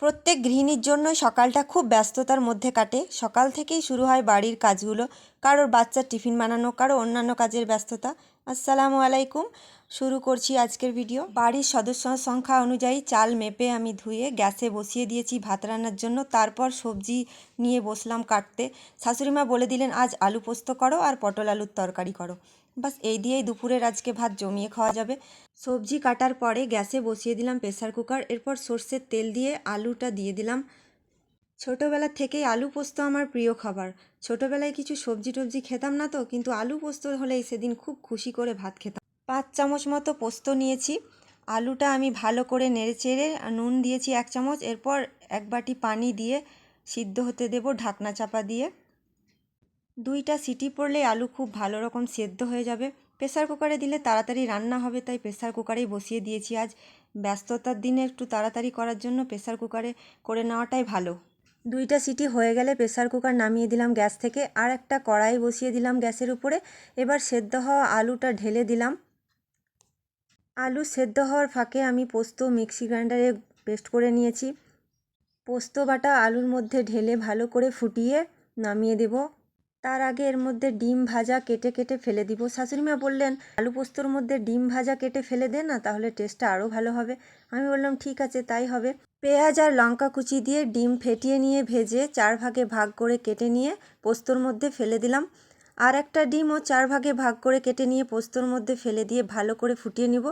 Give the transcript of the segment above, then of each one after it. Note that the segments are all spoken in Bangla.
প্রত্যেক গৃহিণীর জন্য সকালটা খুব ব্যস্ততার মধ্যে কাটে। সকাল থেকেই শুরু হয় বাড়ির কাজগুলো, কারোর বাচ্চার টিফিন বানানো, কারো অন্যান্য কাজের ব্যস্ততা। আসসালামু আলাইকুম। শুরু করছি আজকের ভিডিও। বাড়ির সদস্য সংখ্যা অনুযায়ী চাল মেপে আমি ধুয়ে গ্যাসে বসিয়ে দিয়েছি ভাত রান্নার জন্য। তারপর সবজি নিয়ে বসলাম কাটতে। শাশুড়িমা বলে দিলেন আজ আলু পোস্ত করো আর পটল আলুর তরকারি করো। বাস এই দিয়েই দুপুরের আজকে ভাত জমিয়ে খাওয়া যাবে। সবজি কাটার পরে গ্যাসে বসিয়ে দিলাম প্রেসার কুকার। এরপর সর্ষের তেল দিয়ে আলুটা দিয়ে দিলাম। ছোটোবেলা থেকেই আলু পোস্ত আমার প্রিয় খাবার। ছোটোবেলায় কিছু সবজি টবজি খেতাম না তো, কিন্তু আলু পোস্ত হলেই সেদিন খুব খুশি করে ভাত খেতাম। 5 চামচ মতো পোস্ত নিয়েছি। আলুটা আমি ভালো করে নেড়ে চেড়ে নুন দিয়েছি 1 চামচ। এরপর 1 বাটি পানি দিয়ে সিদ্ধ হতে দেব ঢাকনা চাপা দিয়ে। 2টা সিটি পড়লেই আলু খুব ভালো রকম সেদ্ধ হয়ে যাবে। প্রেসার কুকারে দিলে তাড়াতাড়ি রান্না হবে, তাই প্রেসার কুকারেই বসিয়ে দিয়েছি। আজ ব্যস্ততার দিনে একটু তাড়াতাড়ি করার জন্য প্রেসার কুকারে করে নেওয়াটাই ভালো। 2টা সিটি হয়ে গেলে প্রেসার কুকার নামিয়ে দিলাম গ্যাস থেকে। আর একটা কড়াই বসিয়ে দিলাম গ্যাসের উপরে। এবার সেদ্ধ হওয়া আলুটা ঢেলে দিলাম। আলু সেদ্ধ হওয়ার ফাঁকে আমি পোস্ত মিক্সি গ্রাইন্ডারে পেস্ট করে নিয়েছি। পোস্ত বাটা আলুর মধ্যে ঢেলে ভালো করে ফুটিয়ে নামিয়ে দেব। তার আগে এর মধ্যে ডিম ভাজা কেটে কেটে ফেলে দিব। শাশুড়িমা বললেন আলু পোস্তর মধ্যে ডিম ভাজা কেটে ফেলে দে না, তাহলে টেস্টটা আরও ভালো হবে। আমি বললাম ঠিক আছে, তাই হবে। পেঁয়াজ আর লঙ্কা কুচি দিয়ে ডিম ফেটিয়ে নিয়ে ভেজে 4 ভাগে ভাগ করে কেটে নিয়ে পোস্তর মধ্যে ফেলে দিলাম। আর একটা ডিমও 4 ভাগে ভাগ করে কেটে নিয়ে পোস্তর মধ্যে ফেলে দিয়ে ভালো করে ফুটিয়ে নিব।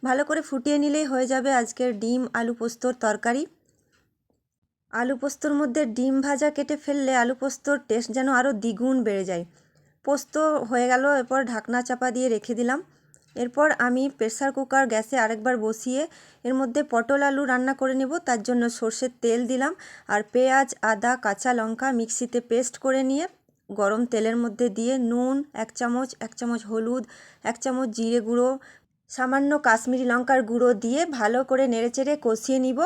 ভালো করে ফুটিয়ে নিলেই হয়ে যাবে আজকের ডিম আলু পোস্তর তরকারি। আলু পোস্তর মধ্যে ডিম ভাজা কেটে ফেললে আলু পোস্তর টেস্ট যেন আরও দ্বিগুণ বেড়ে যায়। পোস্ত হয়ে গেল, এরপর ঢাকনা চাপা দিয়ে রেখে দিলাম। এরপর আমি প্রেসার কুকার গ্যাসে আরেকবার বসিয়ে এর মধ্যে পটল আলু রান্না করে নেব। তার জন্য সর্ষের তেল দিলাম আর পেঁয়াজ আদা কাঁচা লঙ্কা মিক্সিতে পেস্ট করে নিয়ে গরম তেলের মধ্যে দিয়ে নুন 1 চামচ, 1 চামচ হলুদ, 1 চামচ জিরে গুঁড়ো, সামান্য কাশ্মীরি লঙ্কার গুঁড়ো দিয়ে ভালো করে নেড়েচেড়ে কষিয়ে নিব।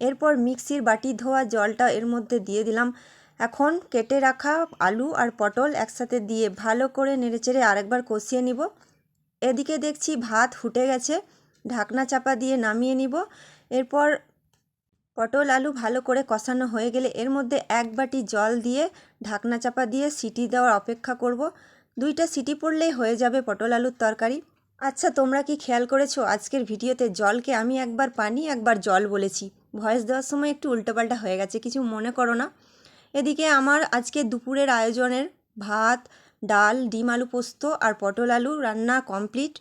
এরপর মিক্সির বাটি ধোয়া জলটা এর মধ্যে দিয়ে দিলাম। এখন কেটে রাখা আলু আর পটল একসাথে দিয়ে ভালো করে নেড়েচেড়ে আরেকবার কষিয়ে নিব। এদিকে দেখছি ভাত ফুটে গেছে, ঢাকনা চাপা দিয়ে নামিয়ে নিব। এরপর পটল আলু ভালো করে কষানো হয়ে গেলে এর মধ্যে 1 বাটি জল দিয়ে ঢাকনা চাপা দিয়ে সিটি দেওয়ার অপেক্ষা করব। 2টা সিটি পড়লেই হয়ে যাবে পটল আলুর তরকারি। আচ্ছা, তোমরা কি খেয়াল করেছো আজকের ভিডিওতে জলকে আমি একবার পানি একবার জল বলেছি। ভয়েস দেওয়ার সময় একটু উল্টোপাল্টা হয়ে গেছে, কিছু মনে করো না। এদিকে আমার আজকে দুপুরের আয়োজনের ভাত, ডাল, ডিম আলু পোস্ত আর পটল আলু রান্না কমপ্লিট।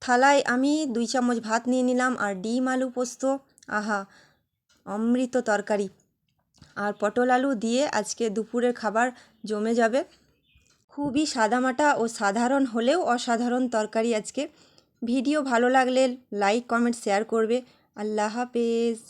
থালায় আমি 2 চামচ ভাত নিয়ে নিলাম আর ডিম আলু পোস্ত, আহা অমৃত তরকারি আর পটল আলু দিয়ে আজকে দুপুরের খাবার জমে যাবে। খুবই সাদামাটা ও সাধারণ হলেও অসাধারণ তরকারি আজকে। ভিডিও ভালো লাগলে লাইক কমেন্ট শেয়ার করবে। আল্লাহ হাফেজ।